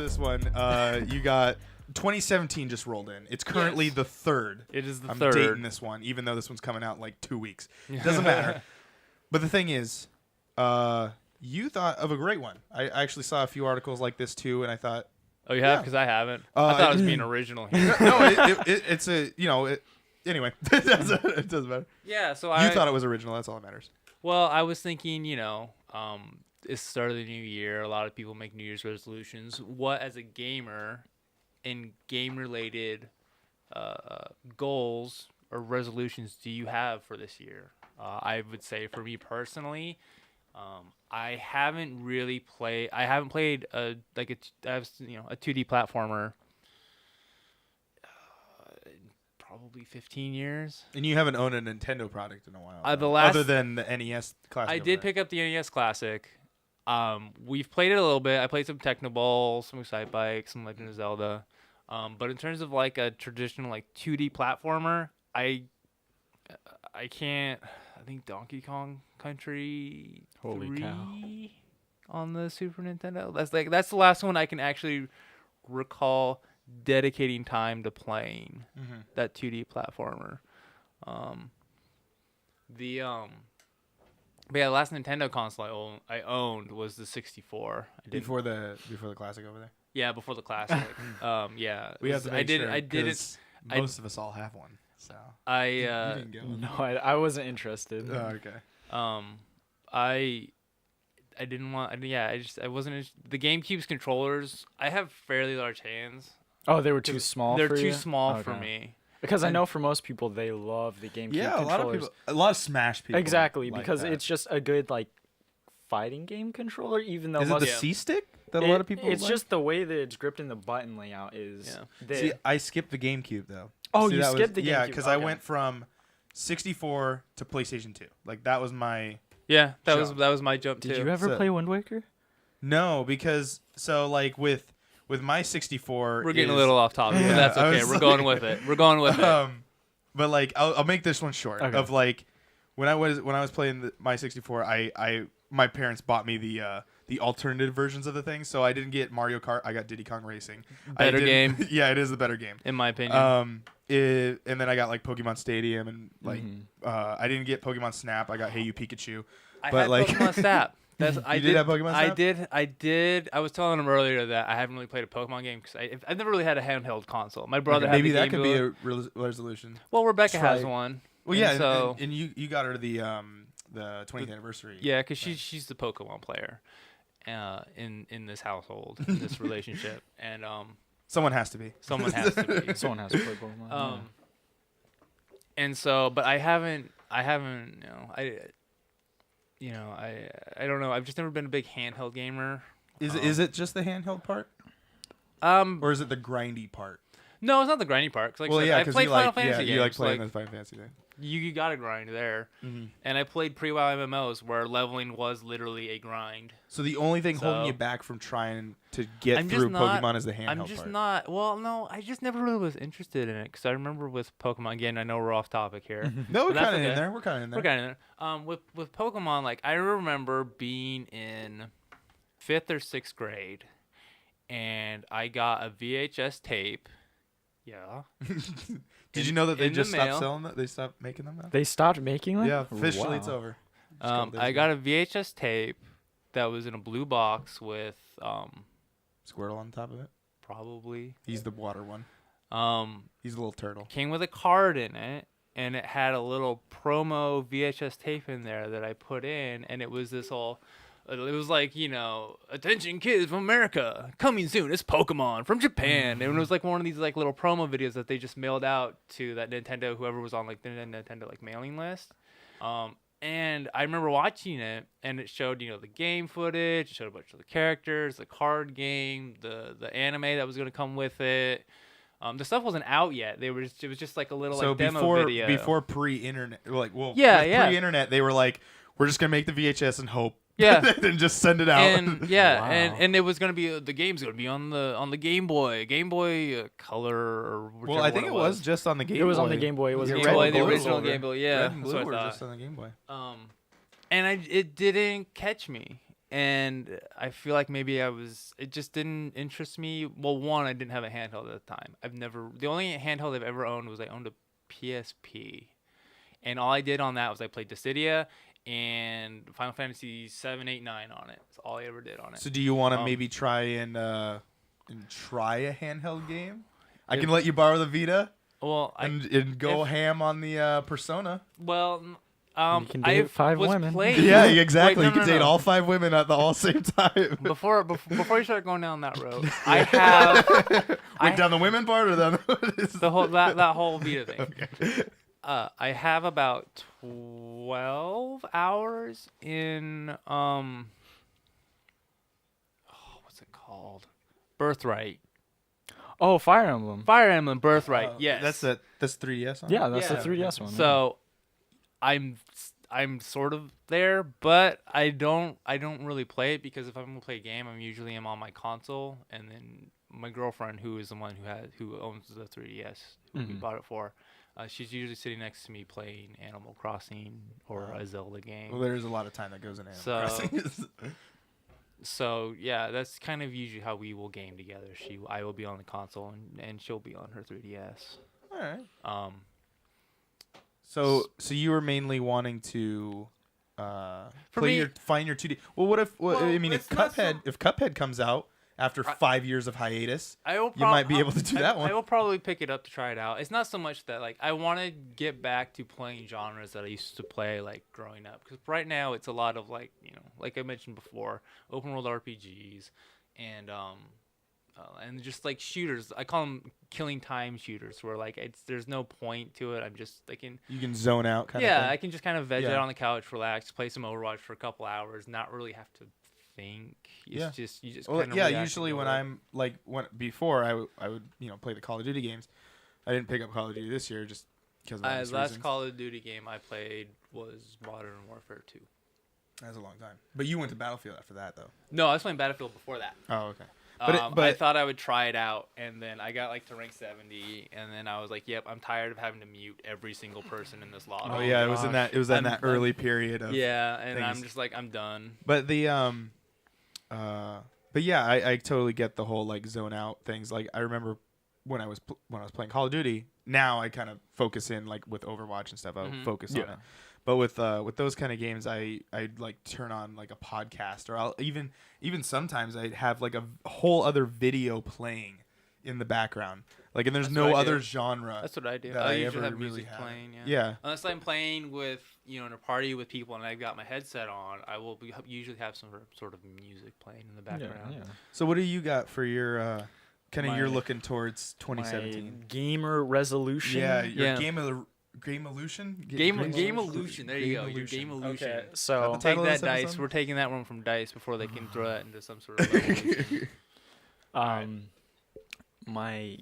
this one. You got 2017 just rolled in. It's currently the third. It is the I'm third. dating this one, even though this one's coming out in like 2 weeks. Doesn't matter. But the thing is, you thought of a great one. I actually saw a few articles like this too, and I thought. Oh, you have? Because I haven't. I thought it was being original here. No, it's a anyway, it doesn't matter. Yeah, so you thought it was original. That's all that matters. Well, I was thinking, it's the start of the new year. A lot of people make New Year's resolutions. What, as a gamer, in game-related goals or resolutions do you have for this year? I would say for me personally, I haven't played a 2D platformer probably 15 years. And you haven't owned a Nintendo product in a while, other than the NES Classic. I did pick up the NES Classic. We've played it a little bit. I played some Technoball, some Excite Bike, some Legend of Zelda. But in terms of like a traditional like 2D platformer, I can't. I think Donkey Kong Country 3 on the Super Nintendo. That's the last one I can actually recall dedicating time to playing that 2D platformer. But yeah, the last Nintendo console I owned was the 64. Before the Classic over there. Yeah, before the Classic. Yeah, we have to make sure. I didn't. Most of us all have one. So you didn't go. No, I wasn't interested. Oh, okay. I didn't want. Yeah, I wasn't. The GameCube's controllers. I have fairly large hands. Oh, they were too small. They're for too you? small Okay. for me. Because I know for most people they love the GameCube controllers. a lot of Smash people. Exactly, like because that. it's just a good like fighting game controller. Even though Is it most the C-stick that a lot of people? It's like? just the way that it's gripped in the button layout is. Yeah. See, I skipped the GameCube though. Oh, See, you that skipped the GameCube. Yeah, because I Okay. went from 64 to PlayStation 2. Like that was my. Yeah, that Jump. was my jump too. Did you ever So- play Wind Waker? No, because like with my 64. We're getting a little off topic, but Yeah, that's I okay. was We're going like- with it. We're going with it. But like I'll make this one short. Okay. Of like when I was playing my 64, my parents bought me the alternative versions of the thing, so I didn't get Mario Kart. I got Diddy Kong Racing. Better game. Yeah, it is the better game. In my opinion. And then I got like Pokemon Stadium and like I didn't get Pokemon Snap. I got Hey You Pikachu. I but had like Pokemon Snap. You did have Pokemon Snap? I did. I was telling him earlier that I haven't really played a Pokemon game because I've never really had a handheld console. My brother had maybe the that Game could be Boy. a resolution. Well, Rebecca Try has it. one. Well, yeah, so and you got her the 20th anniversary. yeah, because she's the Pokemon player, in this household, in this relationship, and Someone has to be. someone has to be. Someone has to play Pokemon. And so, but I haven't, I don't know. I've just never been a big handheld gamer. Is it just the handheld part, or is it the grindy part? No, it's not the grinding part. 'Cause like I said, I because played you Final like Fantasy games. you like playing like, the Final Fantasy game. you gotta grind there. Mm-hmm. And I played pre-WoW MMOs where leveling was literally a grind. So the only thing holding So- you back from trying to get I'm just through not- Pokemon is the handheld I'm just part. not. Well, no, I just never really was interested in it because I remember with Pokemon. Again, I know we're off topic here. No, we're But that's kind of in okay. there. We're kind of in there. We're kind of there. With Pokemon, like I remember being in 5th or 6th grade, and I got a VHS tape. Yeah. Did you know that they in the just stopped mail. selling them? They stopped making them now? They stopped making them? Yeah, officially it's Wow. over. I got a VHS tape that was in a blue box with Squirtle on top of it. probably He's the water one. He's a little turtle. came with a card in it, and it had a little promo VHS tape in there that I put in, and it was this all. It was like, attention kids from America, coming soon, it's Pokemon from Japan. And it was like one of these like little promo videos that they just mailed out to that Nintendo, whoever was on like the Nintendo like mailing list. And I remember watching it, and it showed, the game footage, it showed a bunch of the characters, the card game, the anime that was going to come with it. The stuff wasn't out yet. It was just like a little like demo video. Before pre-internet, Yeah. pre-internet, they were like, we're just gonna make the VHS and hope. Yeah. and just send it out. And yeah, Wow. and it was gonna be the game's gonna be on the Game Boy, Color or whichever well, I think one it was just on the Game Boy. It was on the Game Boy. It was Yeah, Game Red Boy, and the Blue original were- Game Boy. Yeah, Red and that's Blue what I were thought. just on the Game Boy. And it didn't catch me. and I feel like maybe it just didn't interest me. Well, one, I didn't have a handheld at the time. The only handheld I've ever owned was I owned a PSP, and all I did on that was I played Dissidia and Final Fantasy 7, 8, 9 on it. That's all I ever did on it. So do you want to maybe try and try a handheld game? I can let you borrow the Vita. Well, and go ham on the Persona. Well, you can date 5 women. Yeah, exactly. Wait, you can date all 5 women at the all same time. Before you start going down that road, I have Wait, down the women part or down the whole that whole Vita thing. Okay. I have about 12 hours in what's it called? Birthright. Oh, Fire Emblem. Fire Emblem Birthright. Yes. That's 3DS. Yeah, that's the Yeah. 3DS one. So, I'm sort of there, but I don't really play it because if I'm gonna play a game, I'm usually on my console, and then my girlfriend, who is the one who owns the 3DS, who we bought it for, she's usually sitting next to me playing Animal Crossing or a Zelda game. Well, there's a lot of time that goes in Animal Crossing. So yeah, that's kind of usually how we will game together. I will be on the console and she'll be on her 3DS. All right. So you were mainly wanting to find your 2D. Well, what if I mean if Cuphead comes out after 5 years of hiatus, you might be able to do that one. I will probably pick it up to try it out. It's not so much that like I want to get back to playing genres that I used to play like growing up, because right now it's a lot of like like I mentioned before, open world RPGs and just like shooters. I call them killing time shooters, where like there's no point to it. I'm just like you can zone out kind of thing. I can just kind of veg out on the couch, relax, play some Overwatch for a couple hours, not really have to think. It's just you just usually when I'm like before I would play the Call of Duty games. I didn't pick up Call of Duty this year just because of last Call of Duty game I played was Modern Warfare 2. That's a long time. But you went to Battlefield after that though. No, I was playing Battlefield before that. Oh, okay. But I thought I would try it out, and then I got like to rank 70, and then I was like, "Yep, I'm tired of having to mute every single person in this lobby." Oh yeah, it was in that early period of and things. I'm just like, I'm done. But but yeah, I totally get the whole like zone out things. Like I remember when I was playing Call of Duty. Now I kind of focus in like with Overwatch and stuff. I focus on it. But with those kind of games, I'd like turn on like a podcast, or I'll even sometimes I'd have like a whole other video playing in the background. Like, and there's no other genre. That's what I do. I usually have really music playing. Yeah. Unless I'm playing with in a party with people and I've got my headset on, I will usually have some sort of music playing in the background. Yeah. So what do you got for your you're looking towards 2017? My gamer resolution. Yeah, your Gameolution? Gameolution. There you go. Your Gameolution. Okay, so take that dice. We're taking that one from dice before they can throw that into some sort of evolution. My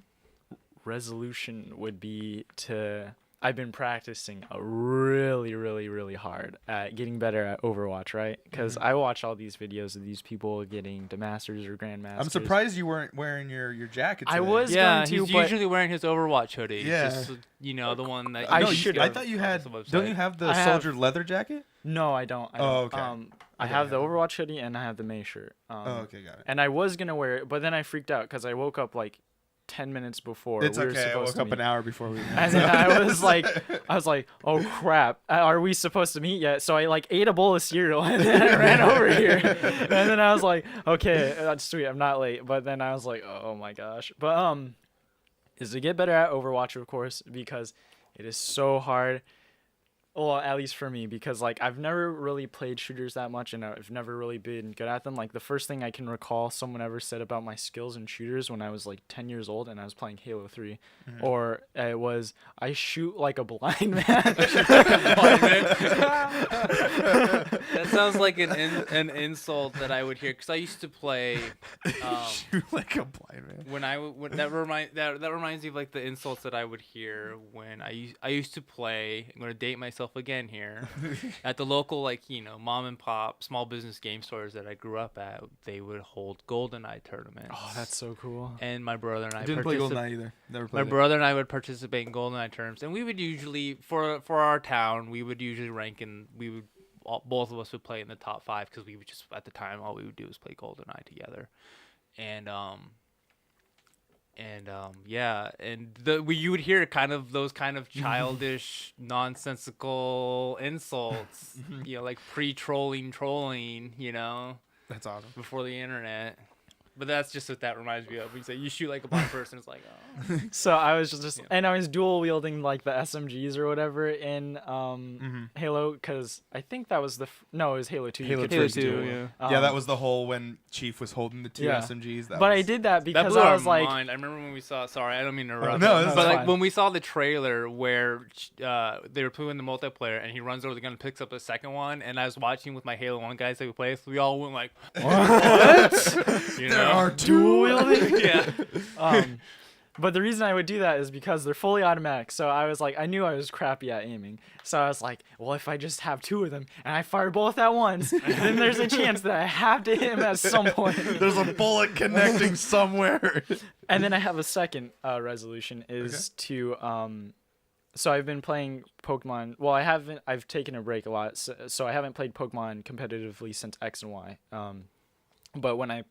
resolution would be to. I've been practicing really, really, really hard at getting better at Overwatch, right? Because I watch all these videos of these people getting to Masters or Grandmasters. I'm surprised you weren't wearing your jacket today. I was going to, he's usually wearing his Overwatch hoodie. Yeah. Just, the one that... I should. I thought you had... Don't you have the soldier leather jacket? No, I don't. Okay. I have the Overwatch hoodie and I have the May shirt. Okay, got it. And I was going to wear it, but then I freaked out because I woke up like 10 minutes before it's we were okay. supposed to I woke meet. up an hour before we met. And then I was like, oh crap, are we supposed to meet yet? So I like ate a bowl of cereal and then I ran over here. And then I was like, okay, that's sweet, I'm not late. But then I was like, oh my gosh. But is to get better at Overwatch, of course, because it is so hard. Well, at least for me, because like I've never really played shooters that much, and I've never really been good at them. Like the first thing I can recall someone ever said about my skills in shooters when I was like 10 years old and I was playing Halo 3, or it was I shoot like a blind man. That sounds like an insult that I would hear, because I used to play. Shoot like a blind man. That reminds me of like the insults that I would hear when I used to play. I'm gonna date myself again here. At the local mom and pop small business game stores that I grew up at, they would hold GoldenEye tournaments. Oh, that's so cool. And my brother and I didn't play GoldenEye either. Never played my brother and I would participate in GoldenEye tournaments, and we would usually for our town we would usually rank, and we would both of us would play in the top 5 because we would just at the time all we would do was play GoldenEye together, and yeah, and you would hear kind of those kind of childish, nonsensical insults, like trolling, That's awesome. before the internet. But that's just what that reminds me of. When you say you shoot like a blind person, it's like, oh. So I was just and I was dual wielding like the SMGs or whatever in Halo, because I think that was it was Halo 2. Halo 2, yeah. Yeah, that was the whole when Chief was holding the 2 SMGs. But I did that because blew I our was like, mind. I remember when we saw. Sorry, I don't mean to interrupt. No, that's but fine. like when we saw the trailer where they were playing the multiplayer and he runs over the gun and picks up the second one, and I was watching with my Halo 1 guys that we play, so we all went like, what? There are dual wielding. Yeah. But the reason I would do that is because they're fully automatic. So I was like, I knew I was crappy at aiming. So I was like, well, if I just have 2 of them and I fire both at once, then there's a chance that I have to hit him at some point. There's a bullet connecting somewhere. And then I have a second resolution is to so I've been playing Pokemon. Well, I've taken a break a lot. So I haven't played Pokemon competitively since X and Y. But when I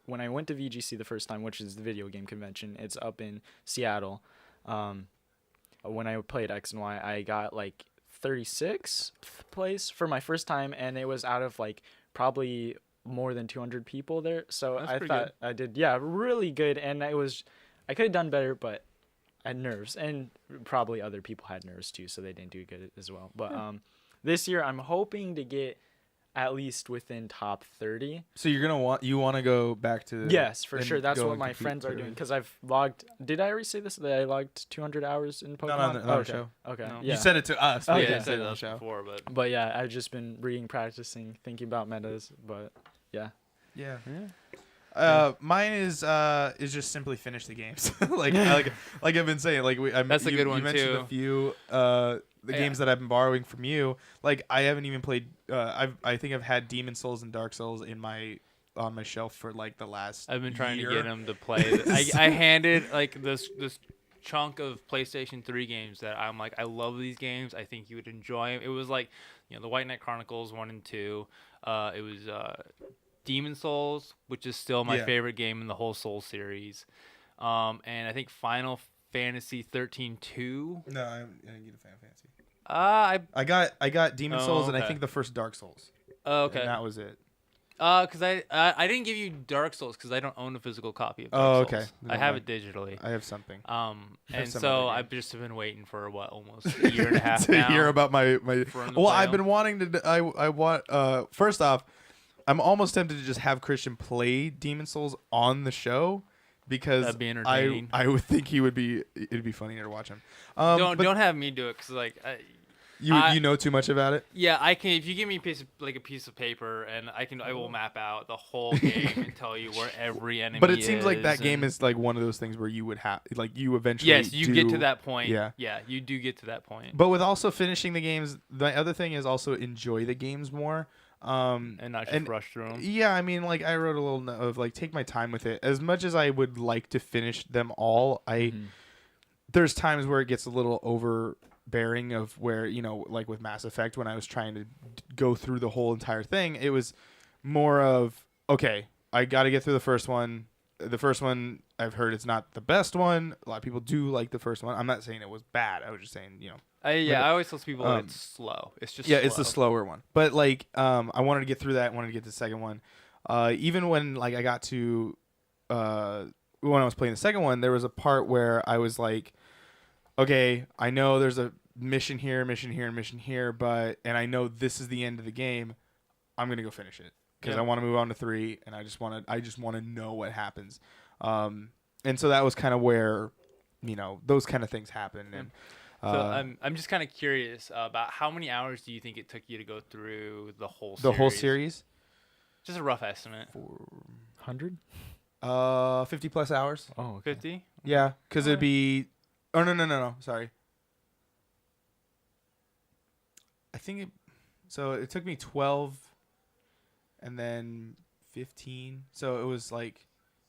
went to VGC the first time, which is the video game convention, it's up in Seattle. When I played X and Y, I got like 36th place for my first time, and it was out of like probably more than 200 people there. So I thought I did really good, and I could have done better, but I had nerves, and probably other people had nerves too, so they didn't do good as well. But this year I'm hoping to get at least within top 30. So you want to go back to yes, for sure. That's what my friends are doing, because I've logged. Did I already say this, that I logged 200 hours in Pokemon? Not on the show. Okay. No. Yeah. You said it to us. Oh, but yeah, you I didn't said it on the that show. before, But yeah, I've just been reading, practicing, thinking about metas. But yeah. Mine is just simply finish the games. like I've been saying, that's a good one you mentioned too. a few games that I've been borrowing from you. Like I haven't even played. I think I've had Demon Souls and Dark Souls on my shelf for like the last. I've been trying year. to get him to play. I handed like this chunk of PlayStation 3 games that I'm like, I love these games. I think you would enjoy them. It was like, the White Knight Chronicles 1 and 2. It was Demon Souls, which is still my favorite game in the whole Souls series. And I think Final Fantasy 13 2. No, I didn't get a Final Fantasy. I got Demon Souls and I think the first Dark Souls. Oh, okay. And that was it. Because I didn't give you Dark Souls because I don't own a physical copy of Dark Souls. Okay. I have it digitally. I have something. And so I've just been waiting for almost a year and a half to now. hear about my. Well, I've been wanting to. I want. First off, I'm almost tempted to just have Christian play Demon Souls on the show, because that'd be entertaining. I would think it'd be funnier to watch him. Don't have me do it, because like. You know too much about it. Yeah, I can. If you give me a piece of paper, and I will map out the whole game and tell you where every enemy is. But it seems like that game is like one of those things where you would have you eventually. Yes, you get to that point. Yeah, you do get to that point. But with also finishing the games, the other thing is also enjoy the games more. And not just rush through them. Yeah, I mean, like I wrote a little note of like take my time with it. As much as I would like to finish them all, there's times where it gets a little overbearing of where, like with Mass Effect, when I was trying to go through the whole entire thing, it was more of, okay, I got to get through the first one. The first one, I've heard it's not the best one. A lot of people do like the first one. I'm not saying it was bad. I was just saying, I always tell people that it's slow. It's just it's the slower one. But like, I wanted to get through that. I wanted to get to the second one. Even when like I got to when I was playing the second one, there was a part where I was like, okay, I know there's a mission here, but I know this is the end of the game. I'm gonna go finish it because I want to move on to 3, and I just want to know what happens. And so that was kind of where, those kind of things happen. And so I'm just kind of curious about how many hours do you think it took you to go through the whole series? The whole series? Just a rough estimate. 400? 50 plus hours. Oh, okay. 50? Yeah, because it'd be. Oh no! Sorry. I think it took me 12, and then 15. So it was like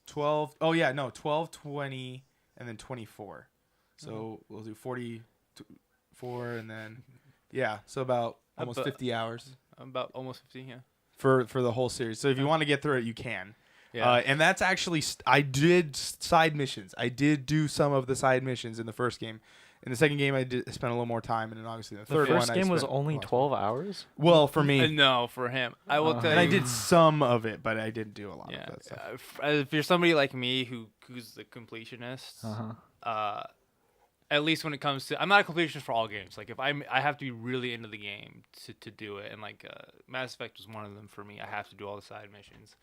12. Oh yeah, no, 12, 20, and then 24. So we'll do 44, and then so about almost 50 hours. About almost 50. Yeah. for the whole series. So if you want to get through it, you can. Yeah. And that's actually I did side missions. I did do some of the side missions in the first game. In the second game, I spent a little more time, and then obviously the third one. The first game was only 12 hours. Well, for me, No, for him, I will tell and you. I did some of it, but I didn't do a lot of that stuff. If you're somebody like me who's the completionist, at least when it comes to, I'm not a completionist for all games. Like if I have to be really into the game to do it, and like Mass Effect was one of them for me. I have to do all the side missions.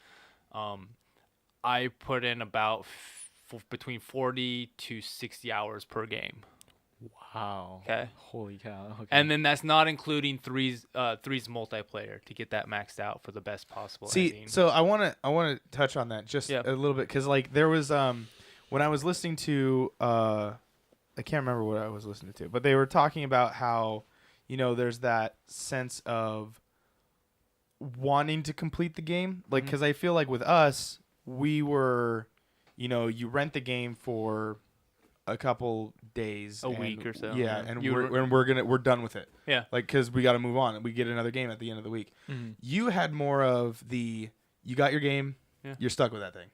I put in about between 40 to 60 hours per game. Wow. Okay. Holy cow. Okay. And then that's not including three's multiplayer to get that maxed out for the best possible ending. So I want to touch on that just a little bit, because like there was when I was listening to I can't remember what I was listening to, but they were talking about how, you know, there's that sense of wanting to complete the game, like, because I feel like with us, we were, you know, you rent the game for a couple days, a week or so. Yeah, and we're done with it. Yeah, like, because we got to move on, and we get another game at the end of the week. You had more of you got your game, you're stuck with that thing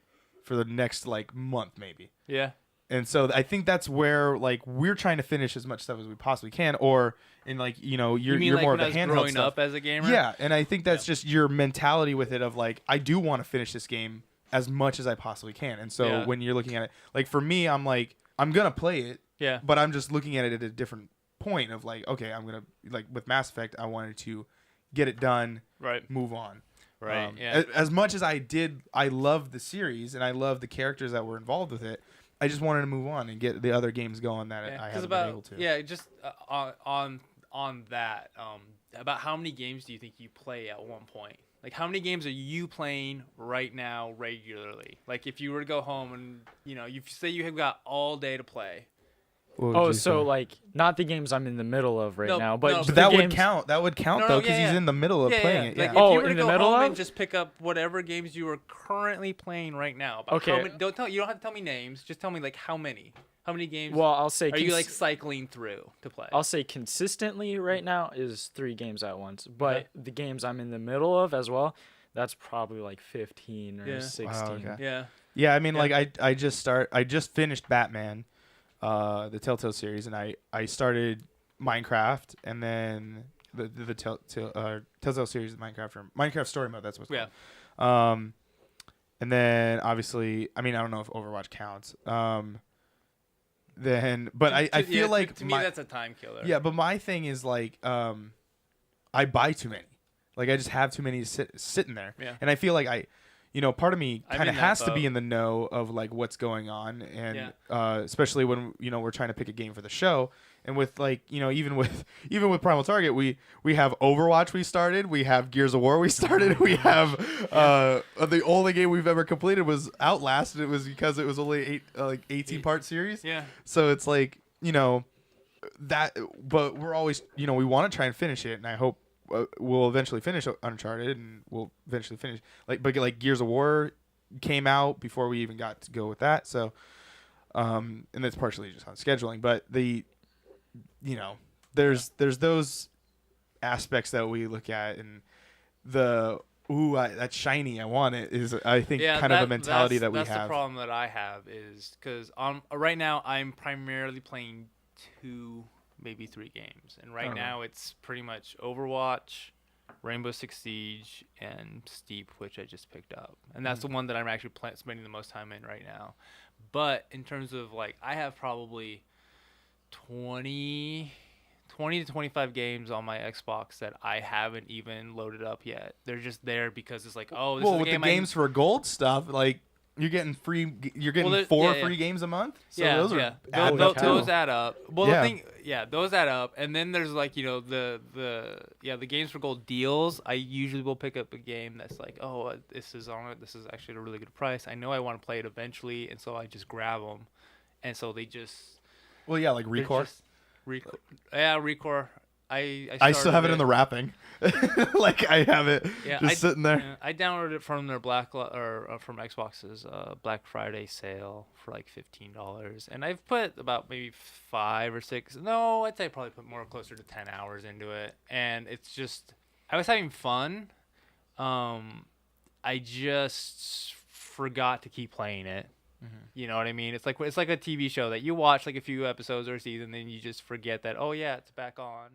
for the next like month maybe. Yeah. And so I think that's where like we're trying to finish as much stuff as we possibly can, or in like, you know, you're like more of when the I was handheld growing stuff. up as a gamer. Yeah, and I think that's just your mentality with it of like, I do want to finish this game as much as I possibly can. And so when you're looking at it, like for me, I'm like, I'm gonna play it. Yeah. But I'm just looking at it at a different point of like, okay, I'm gonna, like with Mass Effect, I wanted to get it done, right, move on. Right. Yeah. As much as I love the series and I love the characters that were involved with it, I just wanted to move on and get the other games going that I haven't been able to. Yeah, just on that, about how many games do you think you play at one point? Like, how many games are you playing right now regularly? Like, if you were to go home and, you know, you say you have got all day to play. Oh, so like not the games I'm in the middle of right now, but that would count. That would count though, because he's in the middle of playing it. Like, yeah. if you were to go home and just pick up whatever games you are currently playing right now. Okay. You don't have to tell me names. Just tell me like how many. How many games? Well, I'll say. Are you like cycling through to play? I'll say consistently right now is 3 games at once, but the games I'm in the middle of as well, that's probably like 15 or 16. Wow, okay. Yeah. Yeah, I mean, like I just finished Batman, the Telltale series, and I started Minecraft, and then the Telltale series of Minecraft, or Minecraft Story Mode. That's what's called. And then obviously, I mean, I don't know if Overwatch counts. Then, but I feel like to me that's a time killer. Yeah, but my thing is like, I buy too many. Like I just have too many sitting there. Yeah. And I feel like part of me kind of has to be in the know of like what's going on, and especially when, you know, we're trying to pick a game for the show. And with like, you know, even with Primal Target, we have Overwatch we started, we have Gears of War we started, we have the only game we've ever completed was Outlast, and it was because it was only 18-part series. Yeah. So it's like, you know, that, but we're always, you know, we want to try and finish it, and I hope we'll eventually finish Uncharted, and we'll eventually finish but Gears of War came out before we even got to go with that. So and that's partially just on scheduling, but you know, there's those aspects that we look at, and that's shiny, I want it, is I think kind of a mentality that we have. That's the problem that I have, is because right now I'm primarily playing 2, maybe 3 games, and right now it's pretty much Overwatch, Rainbow Six Siege, and Steep, which I just picked up, and that's the one that I'm actually spending the most time in right now. But in terms of like, I have probably 20 to 25 games on my Xbox that I haven't even loaded up yet. They're just there because it's like, oh, this is with the games for gold stuff, like you're getting 4 free games a month. So those are those add up. Well, the thing, those add up, and then there's like, you know, the games for gold deals. I usually will pick up a game that's like, oh, this is actually at a really good price. I know I want to play it eventually, and so I just grab them, and so they just. Well, yeah, like Recore. Recore. I still have it in the wrapping. Like I have it sitting there. Yeah, I downloaded it from their from Xbox's Black Friday sale for like $15, and I've put about maybe 5 or 6. No, I'd say I probably put more closer to 10 hours into it, and it's just I was having fun. I just forgot to keep playing it. You know what I mean? It's like a TV show that you watch like a few episodes or a season, then you just forget that. Oh yeah, it's back on.